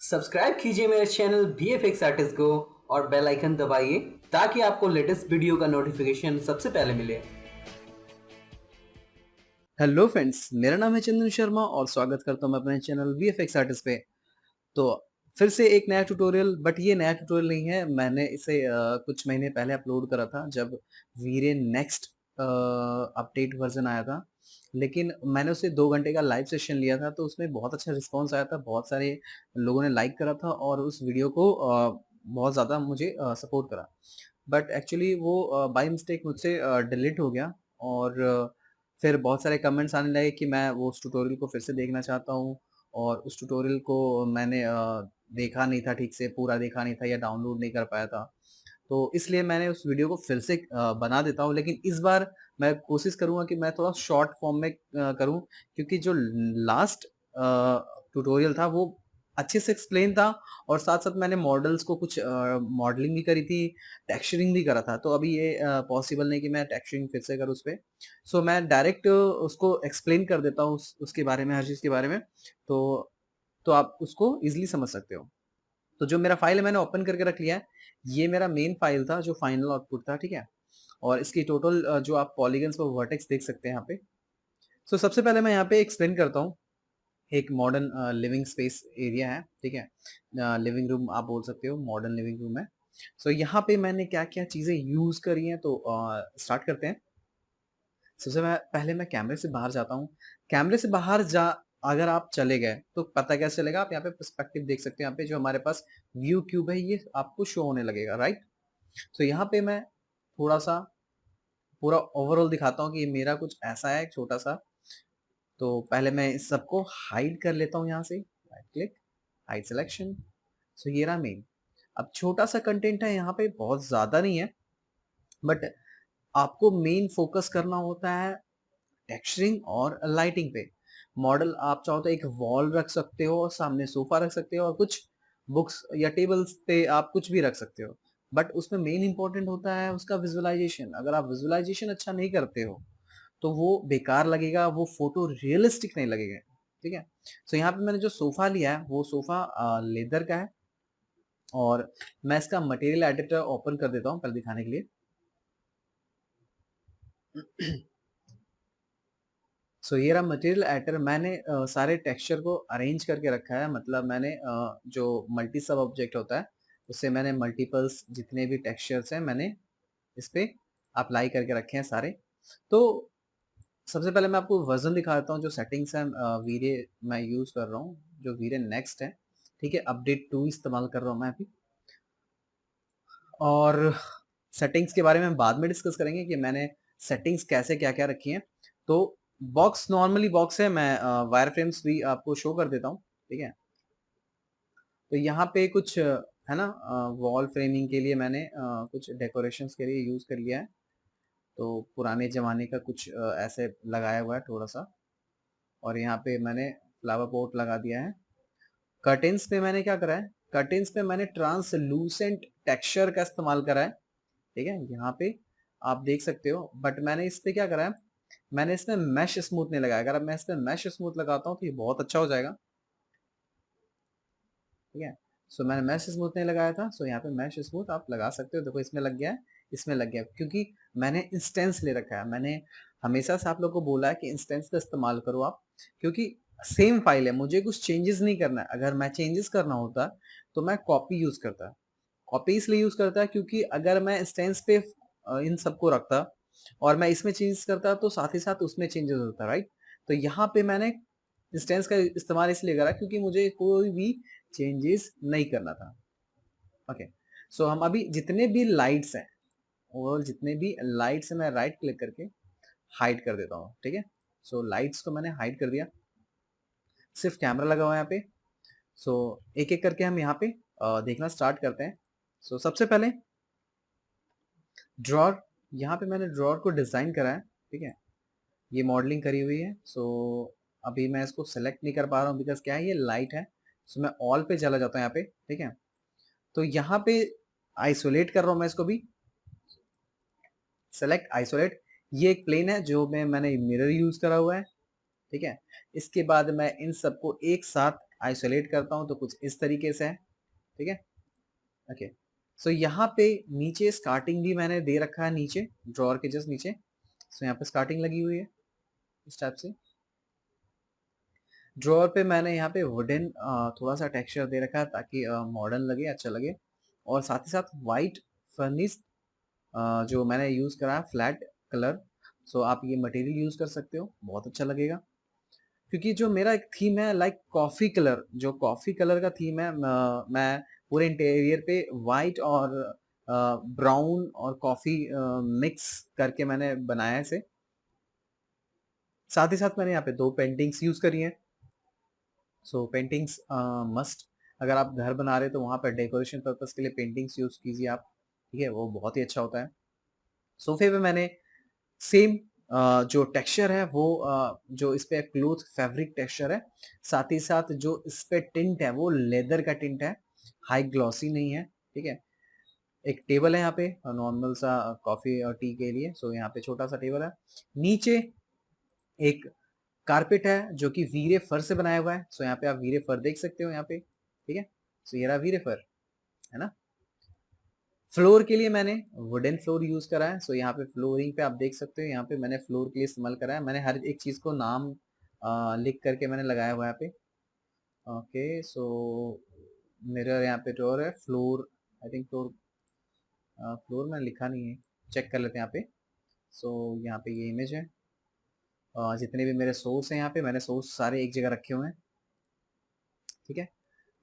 Subscribe कीजिए मेरे channel VFX artist को और बेल आइकन दबाइए ताकि आपको लेटेस्ट वीडियो का नोटिफिकेशन सबसे पहले मिले। हेलो फ्रेंड्स, मेरा नाम है चंदन शर्मा और स्वागत करता हूं मैं अपने चैनल VFX आर्टिस्ट पे। तो फिर से एक नया ट्यूटोरियल, बट ये नया ट्यूटोरियल नहीं है। मैंने इसे कुछ महीने पहले अपलोड करा था जब वीरे नेक्स्ट अपडेट वर्जन आया था। लेकिन मैंने उसे 2 घंटे का लाइव सेशन लिया था, तो उसमें बहुत अच्छा रिस्पॉन्स आया था। बहुत सारे लोगों ने लाइक करा था और उस वीडियो को बहुत ज़्यादा मुझे सपोर्ट करा। बट एक्चुअली वो बाय मिस्टेक मुझसे डिलीट हो गया और फिर बहुत सारे कमेंट्स आने लगे कि मैं वो उस ट्यूटोरियल को फिर से देखना चाहता हूँ और उस ट्यूटोरियल को मैंने देखा नहीं था, ठीक से पूरा देखा नहीं था या डाउनलोड नहीं कर पाया था। तो इसलिए मैंने उस वीडियो को फिर से बना देता हूँ, लेकिन इस बार मैं कोशिश करूँगा कि मैं थोड़ा शॉर्ट फॉर्म में करूँ, क्योंकि जो लास्ट ट्यूटोरियल था वो अच्छे से एक्सप्लेन था और साथ-साथ मैंने मॉडल्स को कुछ मॉडलिंग भी करी थी, टेक्सचरिंग भी करा था। तो अभी ये पॉसिबल नहीं कि मैं टेक्सचरिंग फिर से करूँ उसपे। सो मैं डायरेक्ट उसको एक्सप्लेन कर देता हूँ उसके बारे में, हर चीज़ के बारे में। तो आप उसको ईज़िली समझ सकते हो। तो जो मेरा फाइल है मैंने ओपन करके रख लिया है। ये मेरा मेन फाइल था जो फाइनल आउटपुट था, ठीक है? और इसकी टोटल जो आप पॉलीगन्स और वर्टेक्स देख सकते हैं यहाँ पे। सो सबसे पहले मैं यहाँ पे एक्सप्लेन करता हूँ। एक मॉडर्न लिविंग स्पेस एरिया है, ठीक है? लिविंग रूम आप बोल सकते हो, मॉडर्न लिविंग रूम है। सो यहाँ पे मैंने क्या-क्या चीज़ें यूज़ करी हैं, तो स्टार्ट करते हैं। सबसे पहले मैं कैमरे से बाहर जाता हूँ। कैमरे से बाहर जा अगर आप चले गए तो पता कैसे चलेगा? आप यहाँ पे पर्सपेक्टिव देख सकते हैं। यहाँ पे जो हमारे पास व्यू क्यूब है ये आपको शो होने लगेगा, राइट? तो यहाँ पे मैं थोड़ा-सा पूरा ओवरऑल दिखाता हूँ कि ये मेरा कुछ ऐसा है छोटा-सा। तो पहले मैं इस सबको हाइड कर लेता हूँ यहाँ से, राइट क्लिक, हाइड सिलेक्शन। सो ये रहा मेन। अब छोटा-सा कंटेंट है यहाँ पे, बहुत ज़्यादा नहीं है, बट आपको मेन फोकस करना होता है टेक्सचरिंग और लाइटिंग पे। मॉडल आप चाहो तो एक वॉल रख सकते हो और सामने सोफा रख सकते हो और कुछ बुक्स या टेबल्स पे आप कुछ भी रख सकते हो। बट उसमें मेन इंपॉर्टेंट होता है उसका विजुअलाइजेशन। अगर आप विजुअलाइजेशन अच्छा नहीं करते हो तो वो बेकार लगेगा, वो फोटो रियलिस्टिक नहीं लगेगा, ठीक है? सो यहाँ पे मैंने जो सोफा लिया है वो सोफा लेदर का है और मैं इसका मटेरियल एडिटर ओपन कर देता हूँ पहले दिखाने के लिए। सो ये रहा मटेरियल एडिटर। मैंने सारे टेक्सचर को अरेंज करके रखा है, मतलब मैंने जो मल्टी सब ऑब्जेक्ट होता है उससे मैंने मल्टीपल्स जितने भी टेक्सचर्स हैं मैंने इस पे अप्लाई करके रखे हैं सारे। तो सबसे पहले मैं आपको वर्जन दिखाता हूँ जो सेटिंग्स है वीरे मैं यूज कर रहा हूँ, जो वीरे नेक्स्ट है, ठीक है? अपडेट 2 इस्तेमाल कर रहा हूँ मैं अभी। और सेटिंग्स के बारे में हम बाद में डिस्कस करेंगे कि मैंने सेटिंग्स कैसे क्या-क्या रखी हैं। तो बॉक्स नॉर्मली बॉक्स है, मैं वायर फ्रेम्स भी आपको शो कर देता हूँ, ठीक है? तो यहाँ पे कुछ है ना, वॉल फ्रेमिंग के लिए मैंने कुछ डेकोरेशंस के लिए यूज़ कर लिया है। तो पुराने ज़माने का कुछ ऐसे लगाया हुआ है थोड़ा-सा और यहाँ पे मैंने फ्लावर पॉट लगा दिया है। कर्टेन्स पे मैंने क्या करा है, कर्टेन्स पे मैंने ट्रांसलूसेंट टेक्सचर का इस्तेमाल करा है, ठीक है? यहाँ पे आप देख सकते हो, बट मैंने इस पे क्या करा है, मैंने इसमें मेश स्मूथ नहीं लगाया। अगर अब मैं इसमें मेश स्मूथ लगाता हूँ तो ये बहुत अच्छा हो जाएगा, ठीक है? सो मैंने मेश स्मूथ नहीं लगाया था, सो यहाँ पे मेश स्मूथ आप लगा सकते हो। देखो इसमें लग गया है, इसमें लग गया है, क्योंकि मैंने इंस्टेंस ले रखा है। मैंने हमेशा से आप लोग को बोला है कि इंस्टेंस का इस्तेमाल करो आप, क्योंकि सेम फाइल है, मुझे कुछ चेंजेस नहीं करना है। अगर मैं चेंजेस करना होता तो मैं कॉपी यूज करता। कॉपी इसलिए यूज करता है क्योंकि अगर मैं इंस्टेंस पे इन सबको रखता और मैं इसमें चेंजेस करता तो साथ ही साथ उसमें चेंजेस होता, राइट? तो यहाँ पे मैंने इंस्टेंस का इस्तेमाल इसलिए करा क्योंकि मुझे कोई भी चेंजेस नहीं करना था। ओके, सो हम अभी जितने भी लाइट्स हैं, ओवरऑल जितने भी लाइट्स हैं, मैं राइट क्लिक करके हाइड कर देता हूँ, ठीक है? सो लाइट्स को मैंने हाइड कर दिया, सिर्फ कैमरा लगा हुआ है यहाँ पे। सो एक एक करके हम यहाँ पे देखना स्टार्ट करते हैं। सो सबसे पहले ड्रॉर, यहाँ पे मैंने ड्रॉर को डिजाइन करा है, ठीक है? ये मॉडलिंग करी हुई है। सो अभी मैं इसको सेलेक्ट नहीं कर पा रहा हूँ बिकॉज क्या है, ये लाइट है। सो मैं ऑल पे चला जाता हूँ यहाँ पे, ठीक है? तो यहाँ पे आइसोलेट कर रहा हूँ मैं इसको भी, सेलेक्ट आइसोलेट। ये एक प्लेन है जो मैंने मिरर यूज करा हुआ है, ठीक है? इसके बाद मैं इन सबको एक साथ आइसोलेट करता हूँ तो कुछ इस तरीके से है, ठीक है। ओके, सो यहाँ पे नीचे स्टार्टिंग भी मैंने दे रखा है, नीचे ड्रॉअर के जस्ट नीचे। सो यहाँ पे स्टार्टिंग लगी हुई है इस टाइप से। ड्रॉअर पे मैंने यहाँ पे वुडन थोड़ा सा टेक्सचर दे रखा है ताकि मॉडर्न लगे, अच्छा लगे। और साथ ही साथ वाइट फर्निश जो मैंने यूज़ करा है फ्लैट कलर। सो आप ये मटेरियल यूज़ कर सकते हो, बहुत अच्छा लगेगा। क्योंकि जो मेरा एक थीम है लाइक कॉफ़ी कलर, जो कॉफ़ी कलर का थीम है, मैं पूरे इंटीरियर पे वाइट और ब्राउन और कॉफ़ी मिक्स करके मैंने बनाया है इसे। साथ ही साथ मैंने यहाँ पे 2 पेंटिंग्स यूज़ करी हैं। सो पेंटिंग्स मस्ट, अगर आप घर बना रहे हो तो वहाँ पर डेकोरेशन पर्पस के लिए पेंटिंग्स यूज़ कीजिए आप, ठीक है? वो बहुत ही अच्छा होता है। सोफे पे मैंने सेम जो टेक्सचर है वो जो इस पे क्लोथ फैब्रिक टेक्सचर है, साथ ही साथ जो इस पे टिंट है वो लेदर का टिंट है, हाई ग्लॉसी नहीं है, ठीक है। एक टेबल है यहाँ पे नॉर्मल सा कॉफी और टी के लिए, सो यहाँ पे छोटा सा टेबल है। नीचे एक कारपेट है जो कि वीरे फर से बनाया हुआ है, सो यहाँ पे आप वीरे फर देख सकते हो यहाँ पे, ठीक है। सो ये रहा वीरे फर, है ना। फ्लोर के लिए मैंने वुडन फ्लोर यूज करा है। सो यहाँ पे फ्लोरिंग पे आप देख सकते हो, यहाँ पे मैंने फ्लोर के लिए इस्तेमाल करा है। मैंने हर एक चीज को नाम लिख करके मैंने लगाया हुआ है यहाँ पे। ओके, सो मिरर यहाँ पे डोर है, floor I think floor, floor मैंने लिखा नहीं है, चेक कर लेते हैं यहाँ पे। सो यहाँ पे ये इमेज है। जितने भी मेरे सोर्स हैं यहाँ पे, मैंने सोर्स सारे एक जगह रखे हुए हैं, ठीक है।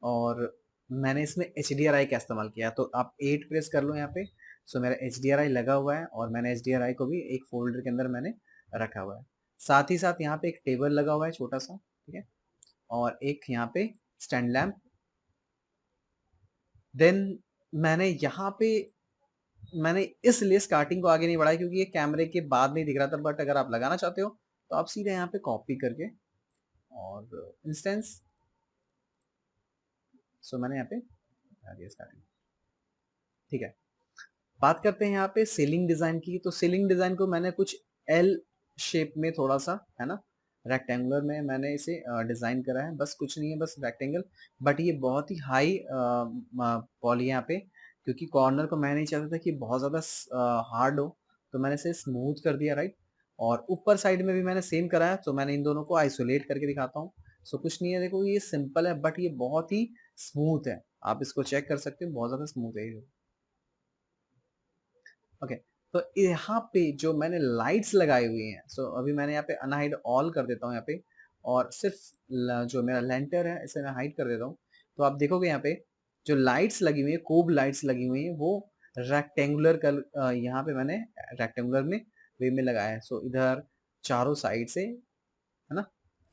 और मैंने इसमें HDRI का इस्तेमाल किया, तो आप 8 प्रेस कर लो यहाँ पे। सो मेरा HDRI लगा हुआ है और मैंने HDRI को भी एक फोल्डर के अंदर मैंने रखा हुआ है। साथ ही साथ यहाँ पे एक टेबल लगा हुआ है छोटा सा, ठीक है। और एक यहाँ पे स्टैंड लैम्प। देन मैंने यहाँ पे मैंने इसलिए स्टार्टिंग को आगे नहीं बढ़ाया क्योंकि ये कैमरे के बाद नहीं दिख रहा था, बट अगर आप लगाना चाहते हो तो आप सीधे यहाँ पे कॉपी करके और इंस्टेंस, सो मैंने यहाँ पे लगा दिया स्टार्टिंग, ठीक है। बात करते हैं यहाँ पे सीलिंग डिजाइन की। तो सीलिंग डिजाइन को मैंने कुछ एल शेप में थोड़ा सा, है ना, रेक्टेंगुलर में मैंने इसे डिजाइन करा है, बस कुछ नहीं है, बस रेक्टेंगल। बट ये बहुत ही हाई पॉली है यहाँ पे, क्योंकि कॉर्नर को मैं नहीं चाहता था कि बहुत ज्यादा हार्ड हो, तो मैंने इसे स्मूथ कर दिया, राइट। और ऊपर साइड में भी मैंने सेम करा है, तो मैंने इन दोनों को आइसोलेट करके दिखाता हूँ। सो कुछ नहीं है, देखो ये सिंपल है बट ये बहुत ही स्मूथ है, आप इसको चेक कर सकते हो, बहुत ज्यादा स्मूथ है ये। ओके, तो यहाँ पे जो मैंने लाइट्स लगाई हुई हैं, सो अभी मैंने यहाँ पे अनहाइड ऑल कर देता हूँ यहाँ पे, और सिर्फ जो मेरा लेंटर है इसे मैं हाइड कर देता हूँ। तो आप देखोगे यहाँ पे जो लाइट्स लगी हुई है, कोब लाइट्स लगी हुई है, वो रेक्टेंगुलर कल यहाँ पे मैंने रेक्टेंगुलर में वे में लगाया है। सो इधर चारों साइड से, है ना,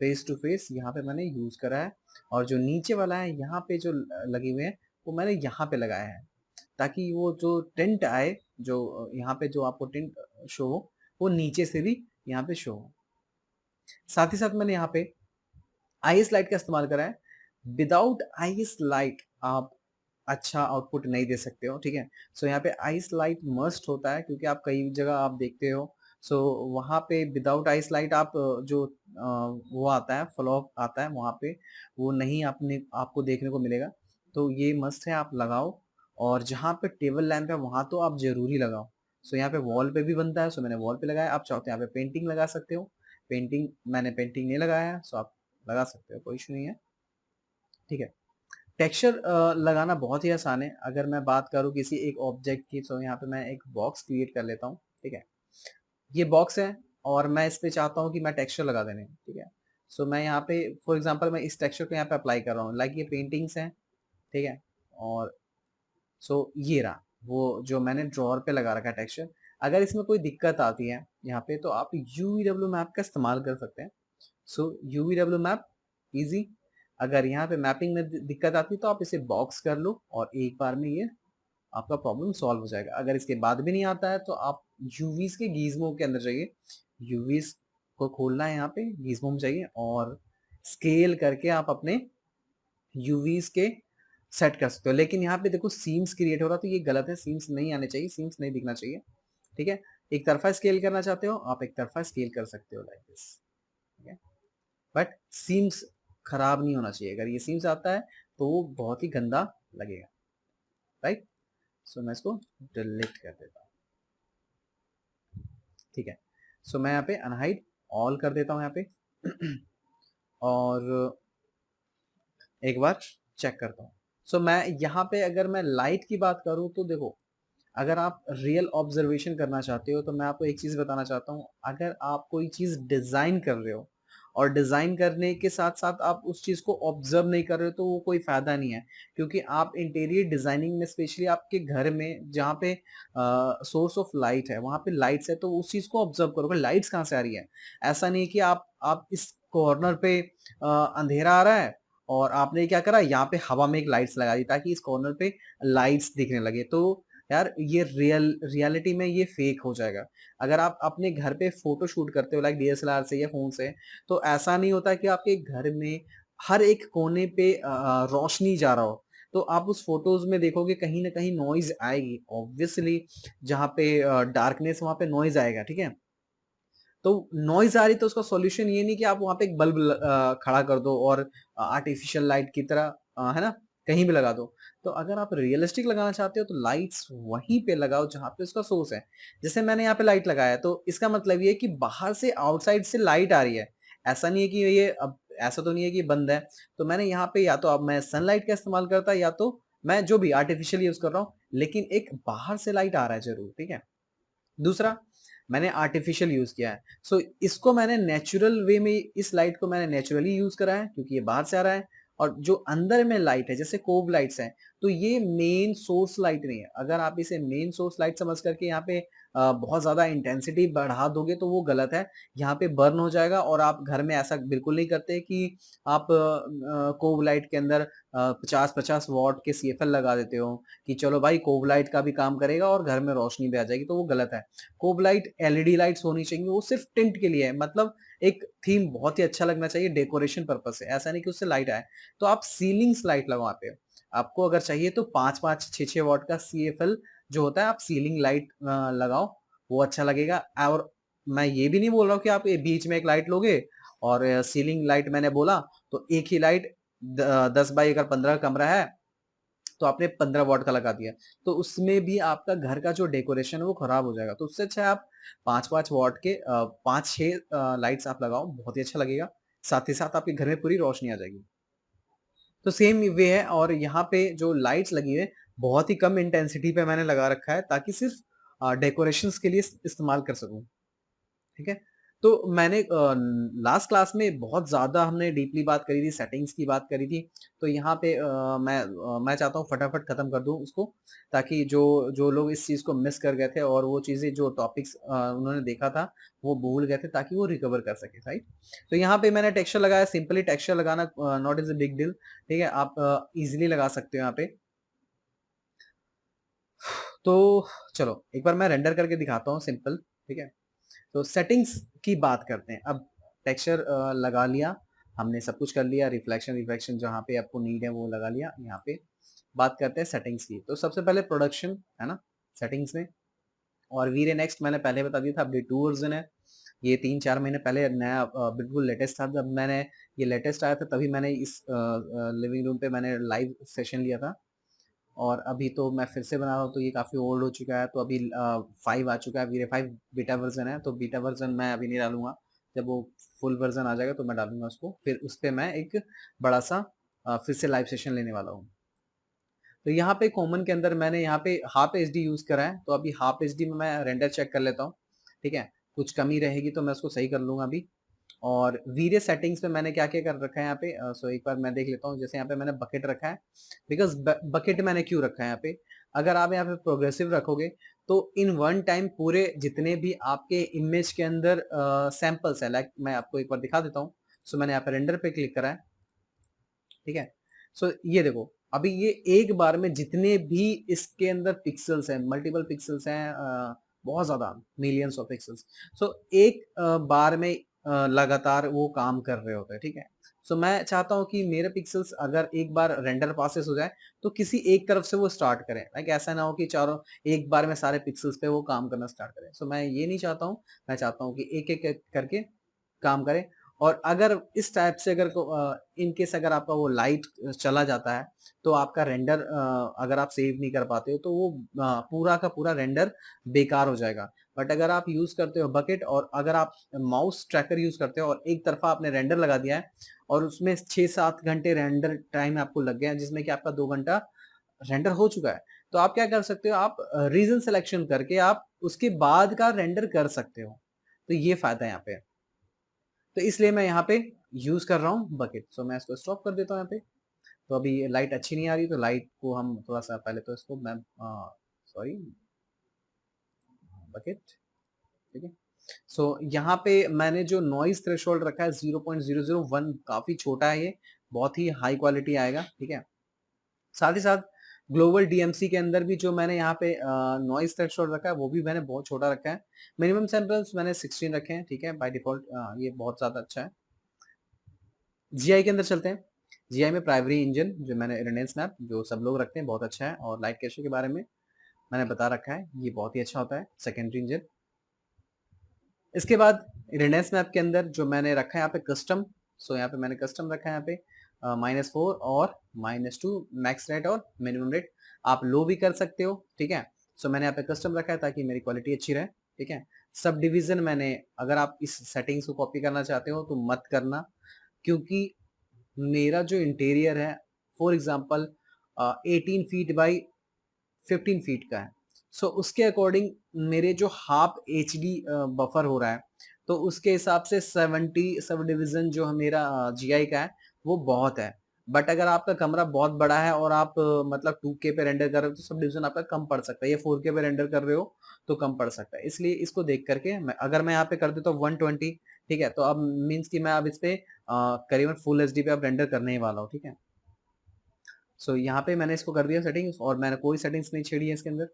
फेस टू फेस यहाँ पे मैंने यूज करा है। और जो नीचे वाला है यहाँ पे जो लगे हुए हैं वो मैंने यहाँ पे लगाया है, ताकि वो जो टिंट आए, जो यहाँ पे जो आपको टिंट शो हो, वो नीचे से भी यहाँ पे शो हो। साथ ही साथ मैंने यहाँ पे आईएस लाइट का इस्तेमाल करा है। विदाउट आईएस लाइट आप अच्छा आउटपुट नहीं दे सकते हो, ठीक है। सो यहाँ पे आईएस लाइट मस्ट होता है, क्योंकि आप कई जगह आप देखते हो, सो वहाँ पे विदाउट आईएस लाइट आप जो वो आता है, फ्लॉप आता है वहाँ पे, वो नहीं आपने आपको देखने को मिलेगा। तो ये मस्ट है, आप लगाओ। और जहाँ पे टेबल लैंप है वहाँ तो आप जरूरी लगाओ। सो यहाँ पे वॉल पे भी बनता है, सो मैंने वॉल पे लगाया। आप चाहते हो यहाँ पे पेंटिंग लगा सकते हो, पेंटिंग मैंने पेंटिंग नहीं लगाया है, सो आप लगा सकते हो, कोई इशू नहीं है, ठीक है। टेक्सचर लगाना बहुत ही आसान है। अगर मैं बात करूँ किसी एक ऑब्जेक्ट की, तो यहाँ पे मैं एक बॉक्स क्रिएट कर लेता हूँ, ठीक है। ये बॉक्स है और मैं इस पे चाहता हूँ कि मैं टेक्सचर लगा देने, ठीक है। सो मैं यहाँ पे फॉर एग्जांपल मैं इस टेक्सचर को यहाँ पे अप्लाई कर रहा हूँ, लाइक ये पेंटिंग्स हैं, ठीक है। और सो ये रहा वो जो मैंने ड्रॉअर पे लगा रखा है टेक्सचर। अगर इसमें कोई दिक्कत आती है यहाँ पे, तो आप यूवीडब्ल्यू मैप का इस्तेमाल कर सकते हैं। सो यूवीडब्ल्यू मैप इजी। अगर यहाँ पे मैपिंग में दिक्कत आती है तो आप इसे बॉक्स कर लो और एक बार में ये आपका प्रॉब्लम सॉल्व हो जाएगा। अगर इसके बाद भी नहीं आता है तो आप यूवीज के गीजमो के अंदर जाइए, यूवीज को खोलना है, यहाँ पे गीजमो में जाइए और स्केल करके आप अपने यूवीज के सेट कर सकते हो। लेकिन यहाँ पे देखो सीम्स क्रिएट हो रहा, तो ये गलत है, सीम्स नहीं आने चाहिए, सीम्स नहीं दिखना चाहिए, ठीक है। एक तरफा स्केल करना चाहते हो आप एक तरफा स्केल कर सकते हो लाइक दिस, ठीक है। बट सीम्स खराब नहीं होना चाहिए। अगर ये सीम से आता है तो वो बहुत ही गंदा लगेगा, राइट। सो मैं इसको डिलीट कर देता हूँ, ठीक है। सो मैं यहाँ पे अनहाइड ऑल कर देता हूँ यहाँ पे और एक बार चेक करता हूँ। सो मैं यहाँ पे अगर मैं लाइट की बात करूँ तो देखो, अगर आप रियल ऑब्जर्वेशन करना चाहते हो तो मैं आपको एक चीज बताना चाहता हूँ। अगर आप कोई चीज डिजाइन कर रहे हो और डिजाइन करने के साथ साथ आप उस चीज को ऑब्जर्व नहीं कर रहे हो तो वो कोई फायदा नहीं है। क्योंकि आप इंटीरियर डिजाइनिंग में स्पेशली आपके घर में जहाँ पे सोर्स ऑफ लाइट है वहां पे लाइट्स है तो उस चीज को ऑब्जर्व करोगे लाइट्स कहाँ से आ रही है। ऐसा नहीं कि आप इस कॉर्नर पे अंधेरा आ रहा है और आपने क्या करा, यहाँ पे हवा में एक लाइट्स लगा दी ताकि इस कॉर्नर पे लाइट्स दिखने लगे। तो यार ये रियलिटी में ये फेक हो जाएगा। अगर आप अपने घर पे फोटो शूट करते हो लाइक डीएसएलआर से या फोन से, तो ऐसा नहीं होता कि आपके घर में हर एक कोने पे रोशनी जा रहा हो। तो आप उस फोटोज में देखोगे कहीं ना कहीं नॉइज आएगी ऑब्वियसली। जहाँ पे डार्कनेस वहां पे नॉइज आएगा, ठीक है। तो नॉइज आ रही तो उसका सॉल्यूशन ये नहीं कि आप वहां पे एक बल्ब खड़ा कर दो और आर्टिफिशियल लाइट की तरह है ना कहीं भी लगा दो। तो अगर आप रियलिस्टिक लगाना चाहते हो तो लाइट्स वहीं पे लगाओ जहां पे उसका सोर्स है। जैसे मैंने यहाँ पे लाइट लगाया तो इसका मतलब ये है कि बाहर से आउटसाइड से लाइट आ रही है। ऐसा नहीं है कि ये अब ऐसा तो नहीं है कि बंद है। तो मैंने यहाँ पे या तो अब मैं सनलाइट का इस्तेमाल करता या तो मैं जो भी आर्टिफिशियल यूज कर रहा हूँ, लेकिन एक बाहर से लाइट आ रहा है जरूर, ठीक है। दूसरा, मैंने आर्टिफिशियल यूज किया है। सो इसको मैंने नेचुरल वे में, इस लाइट को मैंने नेचुरली यूज करा है क्योंकि ये बाहर से आ रहा है। और जो अंदर में लाइट है जैसे कोब लाइट्स हैं, तो ये मेन सोर्स लाइट नहीं है। अगर आप इसे मेन सोर्स लाइट समझ करके यहाँ पे बहुत ज्यादा इंटेंसिटी बढ़ा दोगे तो वो गलत है। यहाँ पे बर्न हो जाएगा। और आप घर में ऐसा बिल्कुल नहीं करते कि आप कोब लाइट के अंदर 50-50 वॉट के सीएफएल लगा देते हो कि चलो भाई कोब लाइट का भी काम करेगा और घर में रोशनी भी आ जाएगी, तो वो गलत है। कोब लाइट एलईडी लाइट्स होनी चाहिए, वो सिर्फ टिंट के लिए है। मतलब एक थीम बहुत ही अच्छा लगना चाहिए डेकोरेशन पर्पज से, ऐसा नहीं कि उससे लाइट आए। तो आप सीलिंग्स लाइट लगवाते हो। आपको अगर चाहिए तो 5-5 6-6 वॉट का सीएफएल जो होता है आप सीलिंग लाइट लगाओ, वो अच्छा लगेगा। और मैं ये भी नहीं बोल रहा हूँ कि आप बीच में एक लाइट लोगे और सीलिंग लाइट मैंने बोला तो एक ही लाइट 10 बाई अगर 15 कमरा है तो आपने 15 वॉट का लगा दिया, तो उसमें भी आपका घर का जो डेकोरेशन है वो खराब हो जाएगा। तो उससे अच्छा है आप 5-5 वॉट के 5-6 लाइट्स आप लगाओ, बहुत ही अच्छा लगेगा। साथ ही साथ आपके घर में पूरी रोशनी आ जाएगी। तो सेम वे है। और यहाँ पे जो लाइट्स लगी है बहुत ही कम इंटेंसिटी पे मैंने लगा रखा है ताकि सिर्फ डेकोरेशंस के लिए इस्तेमाल कर सकूं, ठीक है। तो मैंने लास्ट क्लास में बहुत ज़्यादा हमने डीपली बात करी थी, सेटिंग्स की बात करी थी। तो यहाँ पे मैं चाहता हूँ फटाफट खत्म कर दूँ उसको, ताकि जो जो लोग इस चीज़ को मिस कर गए थे और वो चीज़ें जो टॉपिक्स उन्होंने देखा था वो भूल गए थे, ताकि वो रिकवर कर सके, राइट। तो यहाँ पे मैंने टेक्सचर लगाया। सिंपली टेक्सचर लगाना not is a big deal, ठीक है। आप इजिली लगा सकते हो यहाँ पे। तो चलो एक बार मैं रेंडर करके दिखाता हूँ सिंपल, ठीक है। तो सेटिंग्स की बात करते हैं अब। टेक्सचर लगा लिया हमने, सब कुछ कर लिया। रिफ्लेक्शन रिफ्लेक्शन जहाँ पे आपको नीड है वो लगा लिया। यहाँ पे बात करते हैं सेटिंग्स की। तो सबसे पहले प्रोडक्शन है ना सेटिंग्स में, और वीरे नेक्स्ट मैंने पहले बता दिया था, अपडेट 2 वर्जन है। ये 3-4 महीने पहले नया बिल्कुल लेटेस्ट था। जब मैंने ये लेटेस्ट आया था तभी मैंने इस लिविंग रूम पे मैंने लाइव सेशन लिया था। और अभी तो मैं फिर से बना रहा हूँ तो ये काफ़ी ओल्ड हो चुका है। तो अभी 5 आ चुका है, वीरे 5 बीटा वर्जन है। तो बीटा वर्जन मैं अभी नहीं डालूंगा, जब वो फुल वर्जन आ जाएगा तो मैं डालूंगा उसको। फिर उस पर मैं एक बड़ा सा फिर से लाइव सेशन लेने वाला हूँ। तो यहाँ पे कॉमन के अंदर मैंने यहाँ पे हाफ एच डी यूज करा है। तो अभी हाफ एच डी में मैं रेंडर चेक कर लेता हूँ, ठीक है। कुछ कमी रहेगी तो मैं उसको सही कर लूंगा अभी। और वीडियो सेटिंग्स में मैंने क्या क्या कर रखा है यहाँ पे, सो एक बार मैं देख लेता हूँ। जैसे यहाँ पे मैंने बकेट रखा है, बिकॉज बकेट मैंने क्यों रखा है यहाँ पे, अगर आप यहाँ पे प्रोग्रेसिव रखोगे तो इन वन टाइम पूरे जितने भी आपके इमेज के अंदर सैंपल्स है, लाइक मैं आपको एक बार दिखा देता हूँ। सो मैंने यहाँ पे रेंडर पे क्लिक करा है, ठीक है। सो ये देखो अभी ये एक बार में जितने भी इसके अंदर पिक्सल्स हैं, मल्टीपल पिक्सल्स हैं, बहुत ज्यादा मिलियंस ऑफ पिक्सल्स। सो एक बार में लगातार वो काम कर रहे होते हैं, ठीक है। सो मैं चाहता हूं कि मेरे पिक्सल्स अगर एक बार रेंडर प्रोसेस हो जाए तो किसी एक तरफ से वो स्टार्ट करें, लाइक ऐसा ना हो कि चारों एक बार में सारे पिक्सल्स पे वो काम करना स्टार्ट करें। सो मैं ये नहीं चाहता हूँ, मैं चाहता हूँ कि एक एक करके काम करें। और अगर इस टाइप से अगर इन केस अगर आपका वो लाइट चला जाता है तो आपका रेंडर अगर आप सेव नहीं कर पाते हो तो वो पूरा का पूरा रेंडर बेकार हो जाएगा। बट अगर आप यूज करते हो बकेट और अगर आप माउस ट्रैकर यूज करते हो और एक तरफा आपने रेंडर लगा दिया है और उसमें 6-7 घंटे रेंडर टाइम आपको लग गया जिसमें कि आपका 2 घंटा रेंडर हो चुका है, तो आप क्या कर सकते हो, आप रीजन सिलेक्शन करके आप उसके बाद का रेंडर कर सकते हो। तो ये फायदा है यहाँ पे। तो इसलिए मैं यहाँ पे यूज कर रहा हूँ बकेट। सो मैं इसको स्टॉप कर देता हूँ यहाँ पे। तो अभी लाइट अच्छी नहीं आ रही, तो लाइट को हम थोड़ा सा पहले तो इसको मैं सॉरी बकेट, ठीक है। सो यहाँ पे मैंने जो नॉइज थ्रेशोल्ड रखा है 0.001, काफी छोटा है ये, बहुत ही हाई क्वालिटी आएगा, ठीक है। साथ ही साथ ग्लोबल डीएमसी के अंदर भी जो मैंने यहाँ पे नॉइज थ्रेशोल्ड रखा है वो भी मैंने बहुत छोटा रखा है। मिनिमम सैंपल्स मैंने 16 रखे हैं, ठीक है, बाय डिफॉल्ट ये बहुत ज्यादा अच्छा है। जीआई के अंदर चलते हैं। जीआई में प्राइमरी इंजन जो मैंने रेनेंस मैप जो सब लोग रखते हैं बहुत अच्छा है, और लाइट कैशे के बारे में मैंने बता रखा है, ये बहुत ही अच्छा होता है सेकेंडरी इंजन। इसके बाद रेनेंस मैप के अंदर जो मैंने रखा है यहाँ पे कस्टम। सो यहाँ पे मैंने कस्टम रखा है यहाँ पे -4 और -2 मैक्स रेट और मिनिमम रेट, आप लो भी कर सकते हो, ठीक है। सो मैंने यहाँ पे कस्टम रखा है ताकि मेरी क्वालिटी अच्छी रहे, ठीक है। सब डिवीजन मैंने, अगर आप इस सेटिंग्स को कॉपी करना चाहते हो तो मत करना, क्योंकि मेरा जो इंटीरियर है for example 18 feet by 15 feet का है। सो उसके अकॉर्डिंग मेरे जो हाफ एच डी बफर हो रहा है, तो उसके हिसाब से 70 सब डिवीजन जो है मेरा जीआई का है वो बहुत है। बट अगर आपका कमरा बहुत बड़ा है और आप मतलब 2K पे रेंडर कर रहे हो तो सब डिवीजन आपका कम पड़ सकता है, या 4K पे रेंडर कर रहे हो तो कम पड़ सकता है। इसलिए इसको देख करके अगर मैं यहाँ पे कर देता हूँ 120, ठीक है, तो अब मीन्स कि मैं अब इस पे करीबन फुल एच डी पे अब रेंडर करने ही वाला हूँ, ठीक है। सो यहाँ पे मैंने इसको कर दिया सेटिंग्स, और मैंने कोई सेटिंग्स नहीं छेड़ी है इसके अंदर।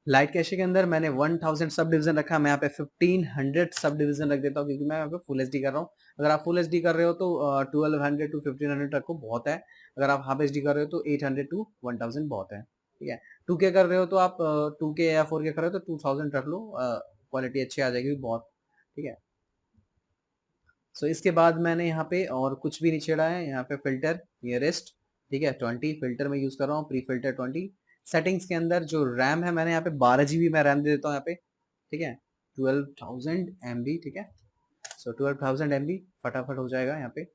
लाइट कैशे के अंदर मैंने 1000 सब डिवीजन रखा, मैं यहाँ पे 1500 सब डिवीजन रख देता हूँ, क्योंकि मैं यहाँ पे फुल एचडी कर रहा हूँ। अगर आप फुल एचडी कर रहे हो तो 1200 टू 1500 रखो, बहुत है। अगर आप हाफ एचडी कर रहे हो तो 800 टू 1000 बहुत है, ठीक है। 2K कर रहे हो तो आप 2K या 4K कर रहे हो तो 2000 रख लो, क्वालिटी अच्छी आ जाएगी बहुत, ठीक है। सो इसके बाद मैंने यहाँ पे और कुछ भी नहीं छेड़ा है, यहाँ पे फिल्टर नियरेस्ट, ठीक है, 20 फिल्टर में यूज कर रहा हूँ, प्री फिल्टर 20। सेटिंग्स के अंदर जो रैम है मैंने यहाँ पे 12 GB मैं रैम दे देता हूँ यहाँ पे, ठीक है, 12,000 MB, ठीक है। सो 12,000 MB फटाफट हो जाएगा यहाँ पे।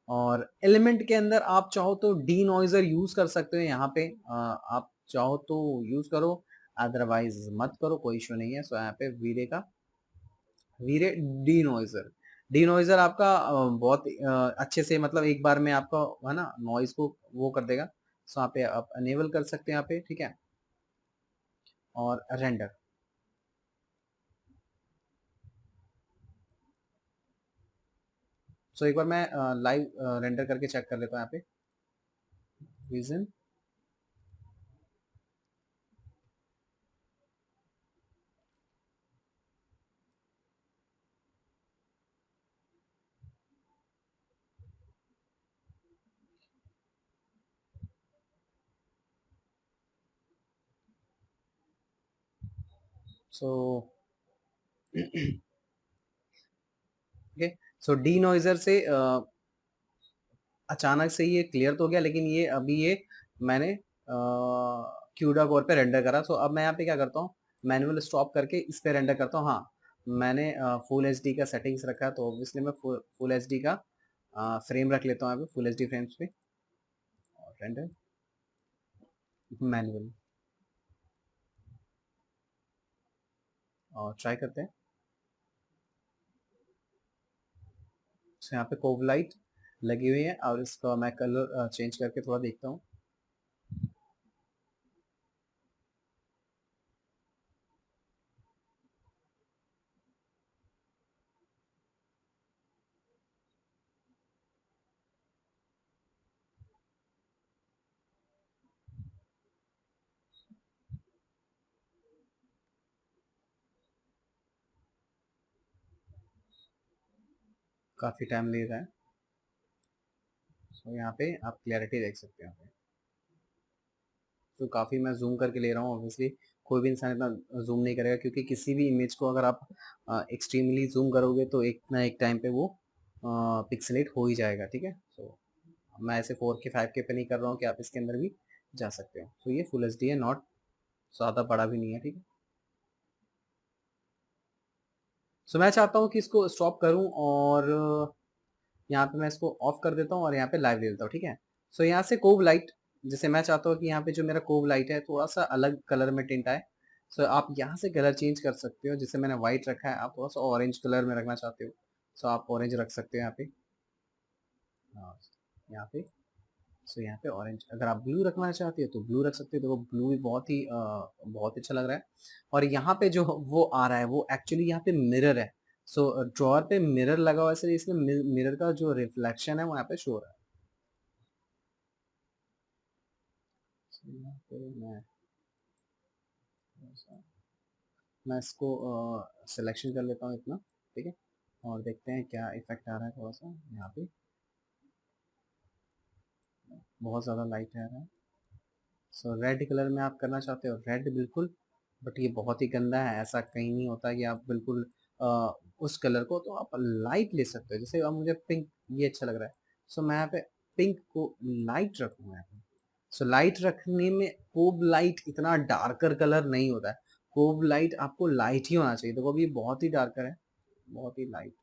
और एलिमेंट के अंदर आप चाहो तो डी नॉइजर यूज कर सकते हो यहाँ पे, आप चाहो तो यूज करो, अदरवाइज मत करो, कोई इशू नहीं है। सो यहाँ पे वीरे डी नॉइजर, डी नॉइजर आपका बहुत अच्छे से, मतलब एक बार में आपका है ना नॉइज को वो कर देगा। सो यहाँ पे आप अनेबल कर सकते हैं यहाँ पे, ठीक है। और रेंडर, सो एक बार मैं लाइव रेंडर करके चेक कर लेता हूँ यहाँ पे विजन। सो ओके, सो डी नॉइजर से अचानक से ये क्लियर तो हो गया, लेकिन ये अभी ये मैंने क्यूडा कोर पे रेंडर करा। सो अब मैं यहाँ पे क्या करता हूँ, मैनुअल स्टॉप करके इस पे रेंडर करता हूँ। हाँ, मैंने फुल एच डी का सेटिंग्स रखा है, तो ऑब्वियसली मैं फुल एच डी का फ्रेम रख लेता हूँ यहाँ पे, फुल एच डी फ्रेम्स पे, और रेंडर मैनुअल, और ट्राई करते हैं। तो यहाँ पे कोव लाइट लगी हुई है, और इसका मैं कलर चेंज करके थोड़ा देखता हूँ। काफी टाइम ले रहा है। तो यहाँ पे आप क्लैरिटी देख सकते हैं। तो काफी मैं जूम करके ले रहा हूँ ऑब्वियसली, कोई भी इंसान इतना ज़ूम नहीं करेगा, क्योंकि किसी भी इमेज को अगर आप एक्सट्रीमली ज़ूम करोगे तो एक ना एक टाइम पे वो पिक्सेलेट हो ही जाएगा, ठीक है। सो मैं ऐसे 4K 5K पे नहीं कर रहा हूँ कि आप इसके अंदर भी जा सकते हो। तो ये फुल एचडी है, नॉट ज़्यादा बड़ा भी नहीं है, ठीक है। सो मैं चाहता हूँ कि इसको स्टॉप करूँ और यहाँ पे मैं इसको ऑफ कर देता हूँ और यहाँ पे लाइव ले लेता हूँ, ठीक है। सो यहाँ से कोव लाइट, जैसे मैं चाहता हूँ कि यहाँ पे जो मेरा कोव लाइट है थोड़ा सा अलग कलर में टिंट आए। सो आप यहाँ से कलर चेंज कर सकते हो, जैसे मैंने व्हाइट रखा है, आप थोड़ा सा ऑरेंज कलर में रखना चाहते हो, सो आप ऑरेंज रख सकते हो यहाँ पे। हाँ, यहाँ पे। सो यहाँ पे ऑरेंज, अगर आप ब्लू रखना चाहते हो तो ब्लू रख सकते हो। तो वो ब्लू भी बहुत अच्छा लग रहा है। और यहाँ पे जो वो आ रहा है वो एक्चुअली यहाँ पे मिरर है। सो ड्रॉअर पे मिरर लगा हुआ है, इसलिए इसमें मिरर का जो रिफ्लेक्शन है वो यहाँ पे शो हो रहा है। So, यहाँ पे मैं इसको सिलेक्शन कर लेता हूँ इतना, ठीक है। और देखते हैं क्या इफेक्ट आ रहा है। थोड़ा सा यहाँ पे बहुत ज़्यादा लाइट आ रहा है। सो रेड कलर में आप करना चाहते हो, रेड बिल्कुल, बट ये बहुत ही गंदा है। ऐसा कहीं नहीं होता कि आप बिल्कुल उस कलर को, तो आप लाइट ले सकते हो। जैसे अब मुझे पिंक ये अच्छा लग रहा है, सो मैं यहाँ पे पिंक को लाइट रखूँगा यहाँ पे। सो लाइट रखने में कोब लाइट इतना डार्कर कलर नहीं होता है। कोब लाइट आपको लाइट ही होना चाहिए। देखो अभी बहुत ही डार्कर है, बहुत ही लाइट,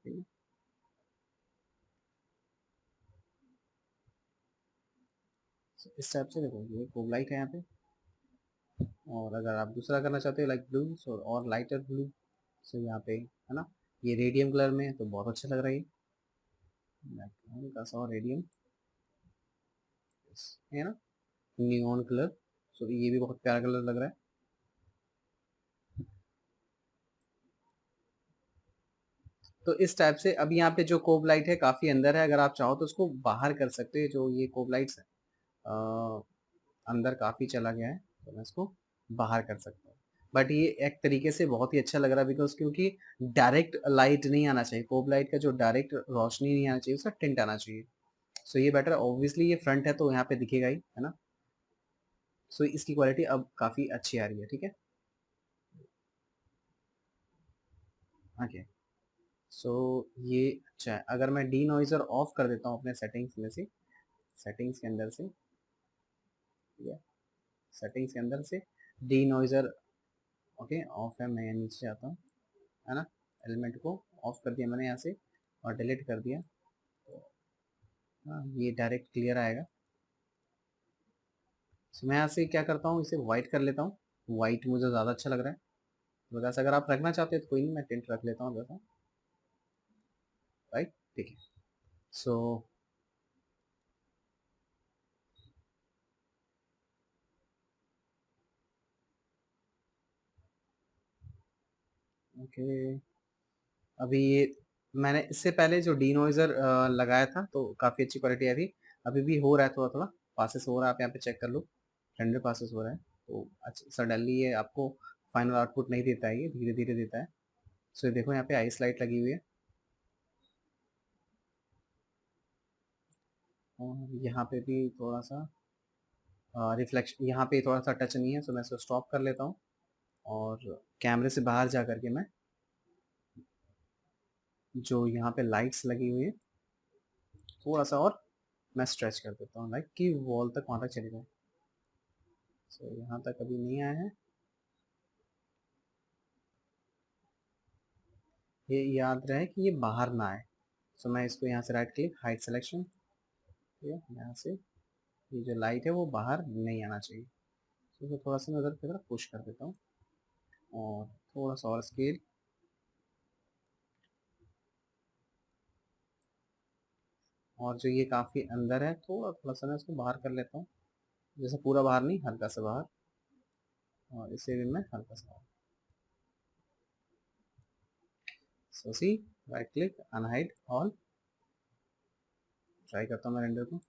ठीक है। So, इस टाइप से देखो ये कोब लाइट है यहाँ पे। और अगर आप दूसरा करना चाहते हो लाइक ब्लू और लाइटर ब्लू, सो यहाँ पे है ना, ये रेडियम कलर में है तो बहुत अच्छा लग रहा है। हल्का सा और रेडियम है ना, नियॉन कलर। सो ये भी बहुत प्यारा कलर लग रहा है। तो इस टाइप से अब यहाँ पे जो कोब लाइट है काफी अंदर है, अगर आप चाहो तो उसको बाहर कर सकते हैं। जो ये कोब लाइट्स है अंदर काफी चला गया है, तो मैं इसको बाहर कर सकता हूँ। बट ये एक तरीके से बहुत ही अच्छा लग रहा है, बिकॉज क्योंकि डायरेक्ट लाइट नहीं आना चाहिए। कोब लाइट का जो डायरेक्ट रोशनी नहीं आना चाहिए, उसका टिंट आना चाहिए। सो ये बेटर है। ऑब्वियसली ये फ्रंट है तो यहाँ पे दिखेगा ही, है ना। सो इसकी क्वालिटी अब काफी अच्छी आ रही है, ठीक है। ओके, सो ये अच्छा है। अगर मैं डी नॉइजर ऑफ कर देता हूँ अपने सेटिंग्स में से, सेटिंग्स के अंदर से, ठीक है, सेटिंग्स के अंदर से डी नॉइजर, ओके ऑफ है। मैं नीचे जाता हूँ, है ना, एलिमेंट को ऑफ कर दिया मैंने यहाँ से और डिलीट कर दिया, तो हाँ ये डायरेक्ट क्लियर आएगा। तो मैं यहाँ से क्या करता हूँ, इसे वाइट कर लेता हूँ। वाइट मुझे ज़्यादा अच्छा लग रहा है। तो वैसे अगर आप रखना चाहते हो तो कोई नहीं, मैं टिंट रख लेता हूँ वैसा, राइट, ठीक है। सो ओके, अभी ये मैंने इससे पहले जो डीनोइजर लगाया था तो काफ़ी अच्छी क्वालिटी आई थी। अभी भी हो रहा है, थोड़ा थोड़ा पासेस हो रहा है। आप यहाँ पे चेक कर लो, 100 पासेस हो रहा है। तो अच्छा सडनली ये आपको फाइनल आउटपुट नहीं देता है, ये धीरे धीरे देता है। सो देखो यहाँ पे आइस लाइट लगी हुई है और यहाँ पे भी थोड़ा सा रिफ्लेक्शन, यहाँ पे थोड़ा सा टच नहीं है। सो मैं इसको स्टॉप कर लेता हूँ और कैमरे से बाहर जा करके मैं जो यहाँ पे लाइट्स लगी हुई है थोड़ा सा और मैं स्ट्रेच कर देता हूँ, लाइक कि वॉल तक वहाँ तक चली जाए। सो यहाँ तक अभी नहीं आया है। ये याद रहे कि ये बाहर ना आए। सो मैं इसको यहाँ से राइट क्लिक, हाइड सिलेक्शन, ठीक है, यहाँ से ये जो लाइट है वो बाहर नहीं आना चाहिए। तो इसको थोड़ा सा मैं उधर की तरफ पुश कर देता हूँ और थोड़ा सा और स्केल, और जो ये काफ़ी अंदर है थोड़ा थोड़ा सा मैं इसको बाहर कर लेता हूँ। जैसे पूरा बाहर नहीं, हल्का सा बाहर, और इसे भी मैं हल्का सा बाहर। So see, right click, unhide all, try करता हूँ मैं रेंडर को।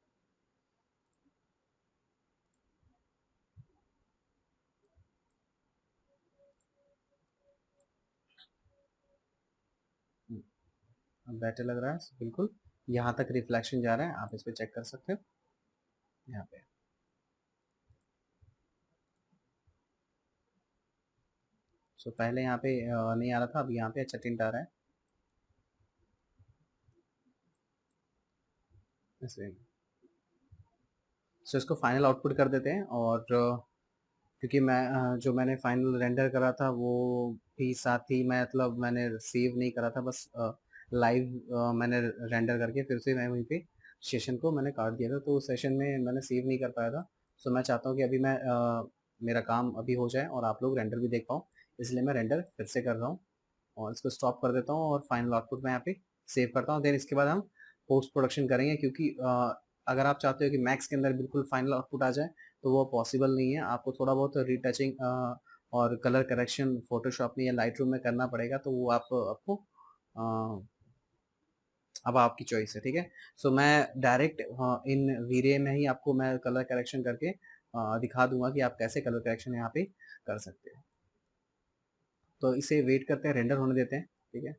अब बेटर लग रहा है बिल्कुल। यहाँ तक रिफ्लेक्शन जा रहा है, आप इस पर चेक कर सकते हो यहाँ पे। सो पहले यहाँ पे नहीं आ रहा था, अब यहाँ पे अच्छा टिंट आ रहा है ऐसे। सो इसको फाइनल आउटपुट कर देते हैं, और क्योंकि मैं जो मैंने फाइनल रेंडर करा था वो भी साथ ही मैं मतलब मैंने सेव नहीं करा था, बस लाइव मैंने रेंडर करके फिर से मैं वहीं पे सेशन को मैंने काट दिया था, तो सेशन में मैंने सेव नहीं कर पाया था। सो मैं चाहता हूँ कि अभी मैं मेरा काम अभी हो जाए और आप लोग रेंडर भी देख पाओ, इसलिए मैं रेंडर फिर से कर रहा हूँ और इसको स्टॉप कर देता हूँ और फाइनल आउटपुट मैं यहाँ पे सेव करता हूँ। देन इसके बाद हम पोस्ट प्रोडक्शन करेंगे, क्योंकि अगर आप चाहते हो कि मैक्स के अंदर बिल्कुल फाइनल आउटपुट आ जाए तो वो पॉसिबल नहीं है, आपको थोड़ा बहुत रीटचिंग और कलर करेक्शन फोटोशॉप में या लाइट रूम में करना पड़ेगा, तो वो आप आपको अब आपकी चॉइस है, ठीक है। सो मैं डायरेक्ट इन वीरे में ही आपको मैं कलर करेक्शन करके दिखा दूंगा कि आप कैसे कलर करेक्शन यहाँ पे कर सकते हैं। तो इसे वेट करते हैं, रेंडर होने देते हैं, ठीक है।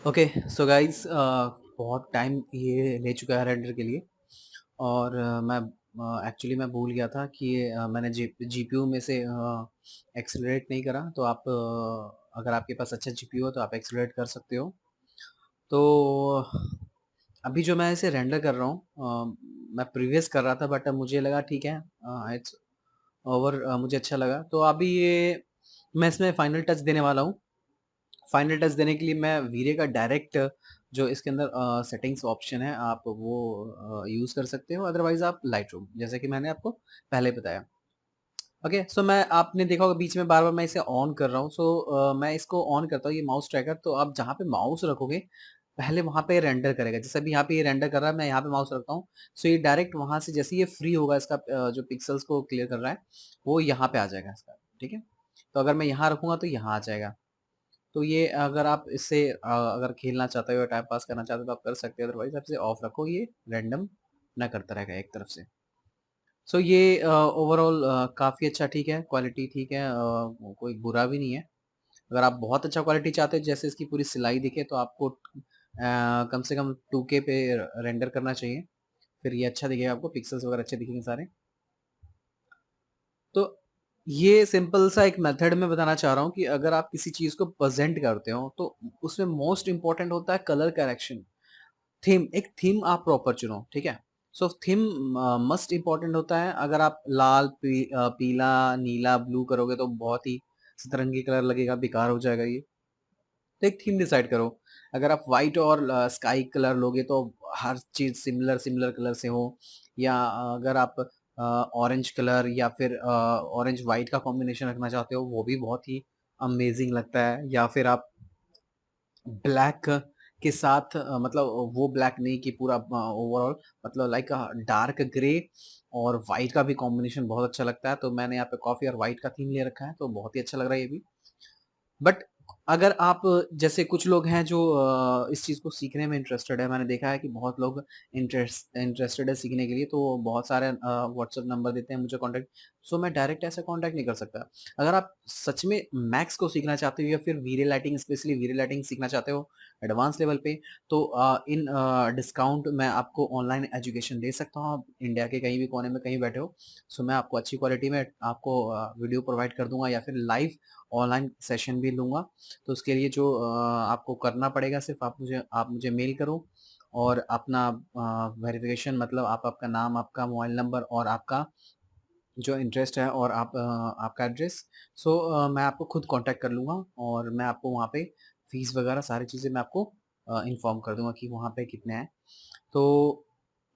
ओके, सो गाइस बहुत टाइम ये ले चुका है रेंडर के लिए, और मैं एक्चुअली मैं भूल गया था कि मैंने जीपीयू में से एक्सेलरेट नहीं करा, तो आप अगर आपके पास अच्छा जीपीयू हो तो आप एक्सेलरेट कर सकते हो। तो अभी जो मैं इसे रेंडर कर रहा हूँ, मैं प्रीवियस कर रहा था बट मुझे लगा ठीक है, इट्स ओवर, मुझे अच्छा लगा, तो अभी ये मैं इसमें फाइनल टच देने वाला हूँ। फाइनल टच देने के लिए मैं वीरे का डायरेक्ट जो इसके अंदर सेटिंग्स ऑप्शन है आप वो यूज़ कर सकते हो, अदरवाइज आप लाइट रूम, जैसे कि मैंने आपको पहले बताया। ओके, सो मैं आपने देखा होगा बीच में बार बार मैं इसे ऑन कर रहा हूँ, सो मैं इसको ऑन करता हूँ, ये माउस ट्रैकर, तो आप जहाँ पे माउस रखोगे पहले वहाँ पे रेंडर करेगा, जैसे अभी यहाँ पे ये रेंडर कर रहा है, मैं यहाँ पे माउस रखता हूँ, सो ये डायरेक्ट वहाँ से जैसे ये फ्री होगा इसका जो पिक्सल्स को क्लियर कर रहा है वो यहाँ पे आ जाएगा इसका, ठीक है। तो अगर मैं यहाँ रखूंगा तो यहाँ आ जाएगा। तो ये अगर आप इससे अगर खेलना चाहते हो या टाइम पास करना चाहते हो तो आप कर सकते हो, अदरवाइज आप इसे ऑफ रखो, ये रैंडम ना करता रहेगा एक तरफ से। सो ये ओवरऑल काफ़ी अच्छा, ठीक है, क्वालिटी ठीक है, कोई बुरा भी नहीं है। अगर आप बहुत अच्छा क्वालिटी चाहते हो जैसे इसकी पूरी सिलाई दिखे तो आपको कम से कम 2K पे रेंडर करना चाहिए, फिर ये अच्छा दिखेगा, आपको पिक्सल्स वगैरह अच्छे दिखेंगे सारे। तो ये सिंपल सा एक मेथड मैं बताना चाह रहा हूँ कि अगर आप किसी चीज़ को प्रेज़ेंट करते हो, तो उसमें मोस्ट इम्पोर्टेंट होता है कलर करेक्शन। थीम, एक थीम आप प्रॉपर चुनो, ठीक है? सो थीम मस्ट इम्पोर्टेंट होता है। अगर आप लाल, पीला, नीला, ब्लू करोगे तो बहुत ही सतरंगी कलर लगेगा, बेकार हो जाएगा ये। तो एक थीम डिसाइड करो। अगर आप व्हाइट और स्काई कलर लोगे तो हर चीज़ सिमिलर सिमिलर कलर से हो, या अगर आप ऑरेंज कलर या फिर ऑरेंज व्हाइट का कॉम्बिनेशन रखना चाहते हो, वो भी बहुत ही अमेजिंग लगता है। या फिर आप ब्लैक के साथ मतलब वो ब्लैक नहीं कि पूरा ओवरऑल, मतलब लाइक डार्क ग्रे और व्हाइट का भी कॉम्बिनेशन बहुत अच्छा लगता है। तो मैंने यहाँ पे कॉफी और व्हाइट का थीम ले रखा है, तो बहुत ही अच्छा लग रहा है ये भी। बट अगर आप, जैसे कुछ लोग हैं जो इस चीज़ को सीखने में इंटरेस्टेड है, मैंने देखा है कि बहुत लोग इंटरेस्टेड है सीखने के लिए, तो वो बहुत सारे व्हाट्सएप नंबर देते हैं मुझे कॉन्टैक्ट। सो मैं डायरेक्ट ऐसे कॉन्टैक्ट नहीं कर सकता। अगर आप सच में मैक्स को सीखना चाहते हो या फिर वीरे लाइटिंग, स्पेशली वीरे लाइटिंग सीखना चाहते हो एडवांस लेवल पे, तो इन डिस्काउंट मैं आपको ऑनलाइन एजुकेशन दे सकता हूँ। आप इंडिया के कहीं भी कोने में कहीं बैठे हो, सो मैं आपको अच्छी क्वालिटी में आपको वीडियो प्रोवाइड कर दूंगा, या फिर लाइव ऑनलाइन सेशन भी लूँगा। तो उसके लिए जो आपको करना पड़ेगा, सिर्फ़ आप मुझे मेल करो और अपना वेरिफ़िकेशन, मतलब आप आपका नाम, आपका मोबाइल नंबर और आपका जो इंटरेस्ट है और आपका एड्रेस। सो मैं आपको खुद कॉन्टैक्ट कर लूँगा और मैं आपको वहाँ पे फ़ीस वगैरह सारी चीज़ें मैं आपको इन्फॉर्म कर दूँगा कि वहाँ पे कितने हैं। तो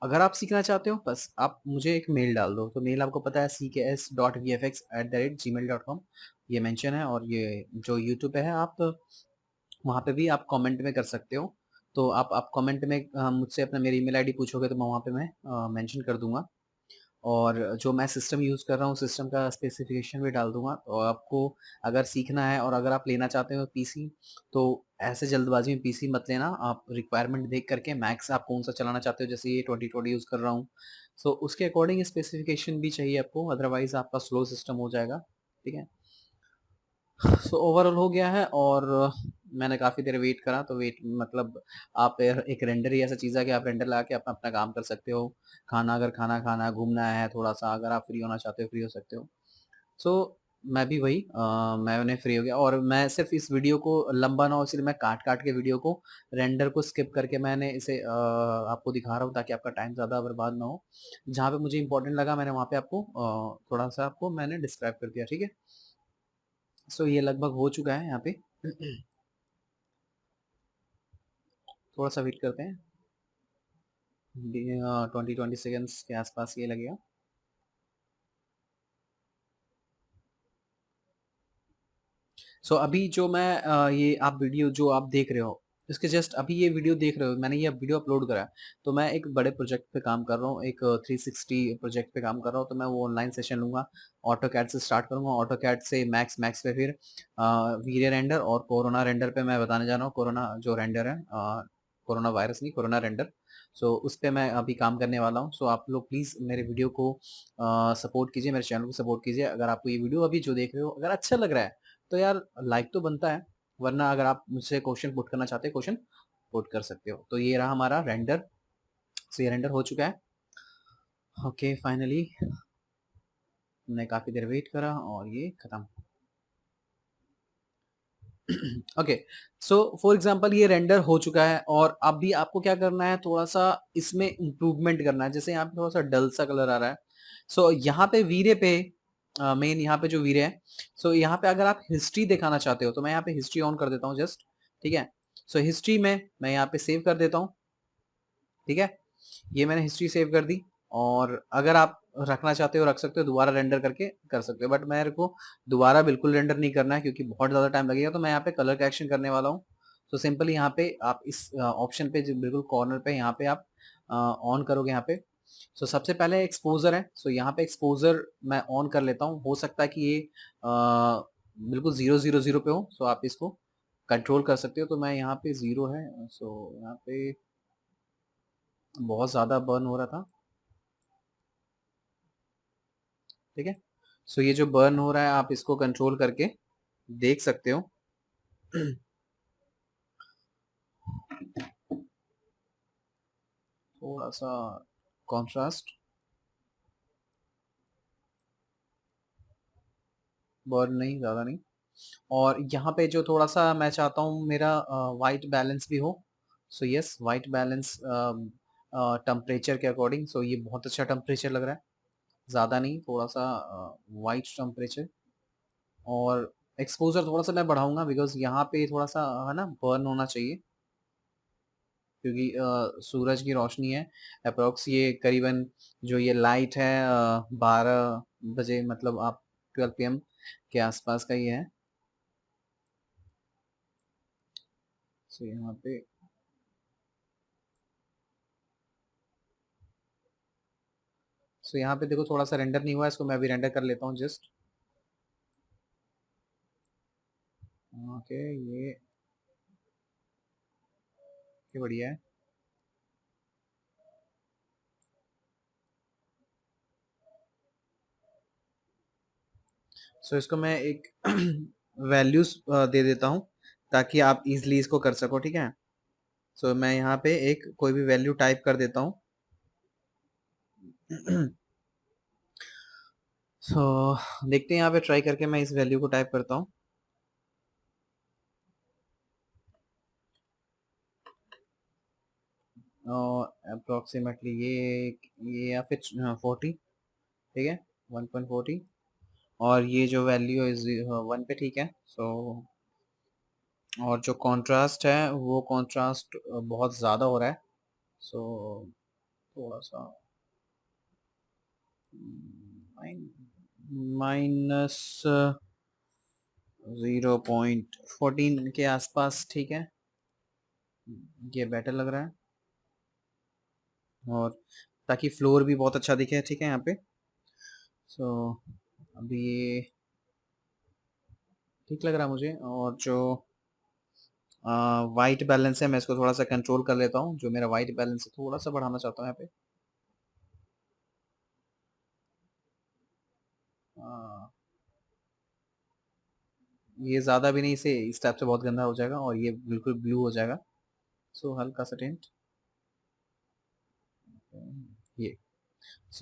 अगर आप सीखना चाहते हो, बस आप मुझे एक मेल डाल दो। तो मेल आपको पता है ckс.vfx@gmail.com, ये मेंशन है। और ये जो यूट्यूब पे है, आप वहाँ पे भी आप कमेंट में कर सकते हो। तो आप कमेंट में मुझसे अपना मेरी ईमेल आईडी पूछोगे तो मैं वहाँ पे मैं मेंशन कर दूँगा। और जो मैं सिस्टम यूज़ कर रहा हूँ, सिस्टम का स्पेसिफ़िकेशन भी डाल दूँगा। और आपको अगर सीखना है और अगर आप लेना चाहते हो पीसी, तो ऐसे जल्दबाज़ी में पीसी मत लेना। आप रिक्वायरमेंट देख करके मैक्स आप कौन-सा चलाना चाहते हो, जैसे ये 2020 यूज़ कर रहा हूँ, सो उसके अकॉर्डिंग स्पेसिफ़िकेशन भी चाहिए आपको, अदरवाइज़ आपका स्लो सिस्टम हो जाएगा, ठीक है? सो ओवरऑल हो गया है। और मैंने काफ़ी देर वेट करा, तो वेट मतलब आप एक रेंडर ही ऐसा चीज़ है कि आप रेंडर लगा के अपना अपना काम कर सकते हो। अगर खाना खाना है, घूमना है थोड़ा-सा, अगर आप फ्री होना चाहते हो, फ्री हो सकते हो। सो मैं भी वही मैंने फ्री हो गया, और मैं सिर्फ़ इस वीडियो को लंबा ना हो, इसलिए मैं काट-काट के वीडियो को, रेंडर को स्किप करके मैंने इसे आपको दिखा रहा हूँ, ताकि आपका टाइम ज़्यादा बर्बाद ना हो। जहाँ पे मुझे इम्पोर्टेंट लगा मैंने वहाँ पे आपको थोड़ा-सा आपको मैंने डिस्क्राइब कर दिया, ठीक है? सो ये लगभग हो चुका है यहाँ पे। थोड़ा-सा वेट करते हैं। 20-20 सेकंड्स के आसपास ये लगेगा। सो अभी जो मैं ये आप वीडियो जो आप देख रहे हो, इसके जस्ट अभी ये वीडियो देख रहे हो, मैंने ये वीडियो अपलोड करा है। तो मैं एक बड़े प्रोजेक्ट पे काम कर रहा हूँ, एक 360 प्रोजेक्ट पे काम कर रहा हूँ, तो मैं वो ऑनलाइन सेशन लूँगा। ऑटोकैड से स्टार्ट करूँगा, ऑटोकैड से मैक्स, मैक्स पे फिर वीरे रेंडर, और कोरोना रेंडर पे मैं बताने जा रहा हूँ। कोरोना जो रेंडर है, कोरोना वायरस नहीं, कोरोना रेंडर। सो उस पे मैं अभी काम करने वाला हूँ। सो आप लोग प्लीज़ मेरे वीडियो को सपोर्ट कीजिए, मेरे चैनल को सपोर्ट कीजिए। अगर आपको ये वीडियो अभी जो देख रहे हो अगर अच्छा लग रहा है, तो यार लाइक तो बनता है, वरना अगर आप मुझसे क्वेश्चन पुट करना चाहते हैं, क्वेश्चन पुट कर सकते हो। तो ये रहा हमारा रेंडर। सो ये रेंडर हो चुका है। ओके, फाइनली हमने काफ़ी देर वेट करा और ये खत्म। ओके, सो फॉर एग्जांपल ये रेंडर हो चुका है, और अब भी आपको क्या करना है, थोड़ा-सा इसमें इम्प्रूवमेंट करना है। जैसे यहाँ पे थोड़ा-सा डल सा कलर आ रहा है। सो यहाँ पे वीरे पे मेन यहाँ पे जो वीरे है, सो यहाँ पे अगर आप हिस्ट्री दिखाना चाहते हो, तो मैं यहाँ पे हिस्ट्री ऑन कर देता हूँ जस्ट, ठीक है? सो हिस्ट्री में मैं यहाँ पे सेव कर देता हूँ, ठीक है? ये मैंने हिस्ट्री सेव कर दी। और अगर आप रखना चाहते हो रख सकते हो, दोबारा रेंडर करके कर सकते हो, बट मेरे को दोबारा बिल्कुल रेंडर नहीं करना है क्योंकि बहुत ज़्यादा टाइम लगेगा। तो मैं यहाँ पे कलर करेक्शन करने वाला हूँ। तो सिंपली यहाँ पे आप इस ऑप्शन पे जो बिल्कुल कॉर्नर पे यहाँ पे आप ऑन करोगे यहाँ पे। सो सबसे पहले एक्सपोजर है, सो यहाँ पे एक्सपोजर मैं ऑन कर लेता हूँ। हो सकता है कि ये बिल्कुल 0 0 0 पे हो, सो आप इसको कंट्रोल कर सकते हो। तो मैं यहाँ पे 0 है, सो यहाँ पे बहुत ज़्यादा बर्न हो रहा था, ठीक है? सो ये जो बर्न हो रहा है आप इसको कंट्रोल करके देख सकते हो। थोड़ा सा कॉन्ट्रास्ट। बर्न नहीं, ज़्यादा नहीं। और यहाँ पे जो थोड़ा-सा मैं चाहता हूँ मेरा व्हाइट बैलेंस भी हो। So yes, white balance temperature के अकॉर्डिंग, सो ये बहुत अच्छा टेम्परेचर लग रहा है। ज़्यादा नहीं, थोड़ा-सा व्हाइट टेम्परेचर। और एक्सपोज़र थोड़ा-सा मैं बढ़ाऊँगा बिकॉज़ यहाँ पे थोड़ा-सा है ना बर्न होना चाहिए, क्योंकि सूरज की रोशनी है। एप्रॉक्स ये करीबन जो ये लाइट है 12 बजे, मतलब आप 12 पीएम के आसपास का ये है। सो यहाँ पे यहाँ पे देखो थोड़ा-सा रेंडर नहीं हुआ है, इसको मैं अभी रेंडर कर लेता हूँ जस्ट। ओके, ये बढ़िया है। इसको मैं एक वैल्यूज़ दे देता हूँ ताकि आप इज़िली इसको कर सको, ठीक है? मैं यहाँ पे एक कोई भी वैल्यू टाइप कर देता हूँ। सो देखते हैं, यहाँ पे ट्राई करके मैं इस वैल्यू को टाइप करता हूँ। अप्रोक्सीमेटली ये या फिर 40, ठीक है, 1.40। और ये जो वैल्यू है 1 पे, ठीक है। और जो कॉन्ट्रास्ट है वो कॉन्ट्रास्ट बहुत ज़्यादा हो रहा है। सो थोड़ा सा माइनस 0.14 के आसपास, ठीक है। ये बेटर लग रहा है। और ताकि फ्लोर भी बहुत अच्छा दिखे, ठीक है यहाँ पे। सो अभी ये ठीक लग रहा है मुझे। और जो वाइट बैलेंस है मैं इसको थोड़ा सा कंट्रोल कर लेता हूँ। जो मेरा वाइट बैलेंस है थोड़ा सा बढ़ाना चाहता हूँ यहाँ पे। आ, ये ज़्यादा भी नहीं, इसे इस टाइप से बहुत गंदा हो जाएगा और ये बिल्कुल ब्लू हो जाएगा। हल्का सा टिंट ये।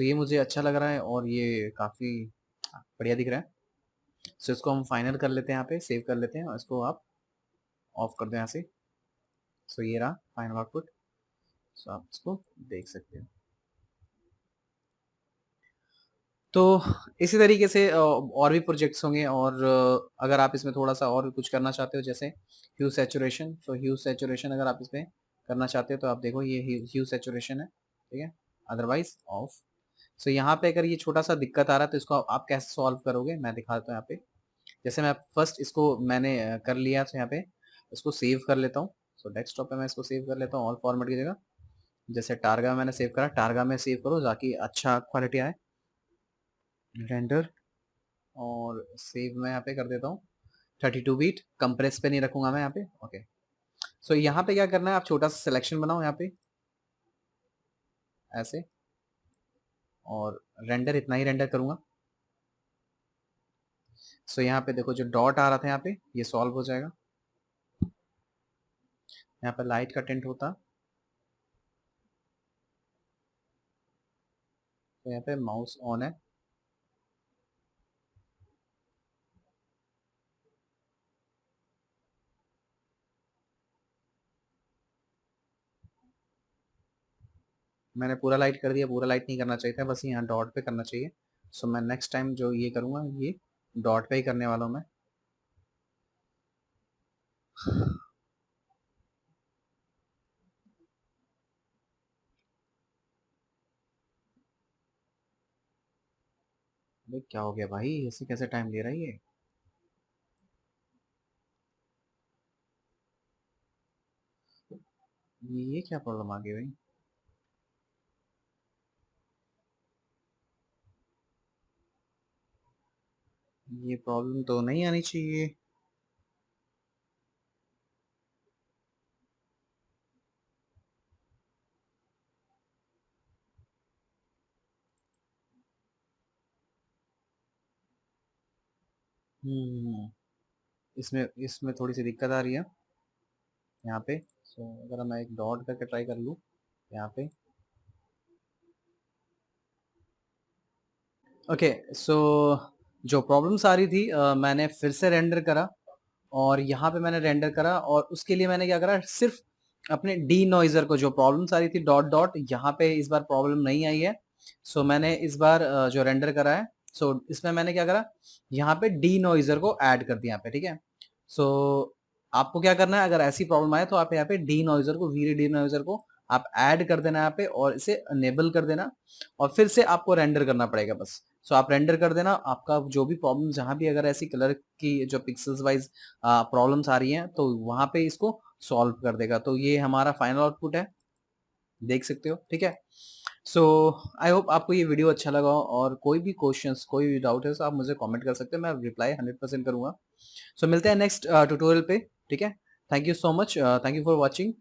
ये मुझे अच्छा लग रहा है और ये काफ़ी बढ़िया दिख रहा है। इसको हम फाइनल कर लेते हैं, यहाँ पे सेव कर लेते हैं और इसको आप ऑफ कर दें यहाँ से। ये रहा फाइनल आउटपुट। आप इसको देख सकते हो। तो इसी तरीके से और भी प्रोजेक्ट्स होंगे। और अगर आप इसमें थोड़ा-सा और कुछ करना चाहते हो, जैसे ह्यू सैचुरेशन, तो ह्यू सैचुरेशन अगर आप इसमें करना चाहते हो तो आप देखो ये ह्यू सैचुरेशन है, ठीक है? Otherwise of. यहाँ पे अगर ये छोटा-सा दिक्कत आ रहा है तो इसको आप कैसे सॉल्व करोगे मैं दिखाता हूँ यहाँ पे। जैसे मैं फर्स्ट इसको मैंने कर लिया, तो यहाँ पे इसको सेव कर लेता हूँ। डेस्कटॉप पे मैं इसको सेव कर लेता हूँ ऑल फॉर्मेट की जगह। जैसे टारगा में मैंने सेव करा, टारगा में सेव करो ताकि अच्छा क्वालिटी आए। रेंडर और सेव मैं यहाँ पे कर देता हूँ 32 बीट। कंप्रेस पे नहीं रखूंगा मैं यहाँ पे। ओके, यहाँ पे क्या करना है, आप छोटा सा सिलेक्शन बनाओ यहाँ पे ऐसे। और रेंडर इतना ही रेंडर करूंगा। यहाँ पे देखो जो डॉट आ रहा था यहाँ पे ये सॉल्व हो जाएगा। यहाँ पे लाइट का टेंट होता, तो यहाँ पे माउस ऑन है। मैंने पूरा लाइट कर दिया, पूरा लाइट नहीं करना चाहिए था, बस यहाँ डॉट पे करना चाहिए। मैं नेक्स्ट टाइम जो ये करूँगा ये डॉट पे ही करने वाला हूँ मैं। अरे क्या हो गया भाई, ऐसे कैसे टाइम ले रहा है ये? ये क्या प्रॉब्लम आ गई भाई? ये प्रॉब्लम तो नहीं आनी चाहिए। हम्म, इसमें इसमें थोड़ी सी दिक्कत आ रही है यहाँ पे। अगर मैं एक डॉट करके ट्राई कर लूँ यहाँ पे। ओके, जो प्रॉब्लम्स आ रही थी मैंने फिर से रेंडर करा और यहाँ पे मैंने रेंडर करा और उसके लिए मैंने क्या करा, सिर्फ अपने डी नॉइजर को, जो प्रॉब्लम्स आ रही थी डॉट डॉट, यहाँ पे इस बार प्रॉब्लम नहीं आई है। सो मैंने इस बार जो रेंडर करा है, सो इसमें मैंने क्या करा, यहाँ पे डी नॉइजर को ऐड कर दिया यहाँ पे, ठीक है। सो आपको क्या करना है, अगर ऐसी प्रॉब्लम आए तो आप यहाँ पे डी नॉइजर को, वी डी नॉइजर को आप ऐड कर देना यहाँ पे और इसे अनेबल कर देना और फिर से आपको रेंडर करना पड़ेगा बस। सो आप रेंडर कर देना, आपका जो भी प्रॉब्लम, जहां भी अगर ऐसी कलर की जो पिक्सल्स वाइज प्रॉब्लम्स आ रही हैं तो वहां पे इसको सॉल्व कर देगा। तो ये हमारा फाइनल आउटपुट है, देख सकते हो, ठीक है। सो आई होप आपको ये वीडियो अच्छा लगा हो और कोई भी क्वेश्चंस, कोई भी डाउट है तो आप मुझे कमेंट कर सकते हो, मैं रिप्लाई 100% करूंगा। सो मिलते हैं नेक्स्ट ट्यूटोरियल पे, ठीक है। Thank you so much, thank you for watching.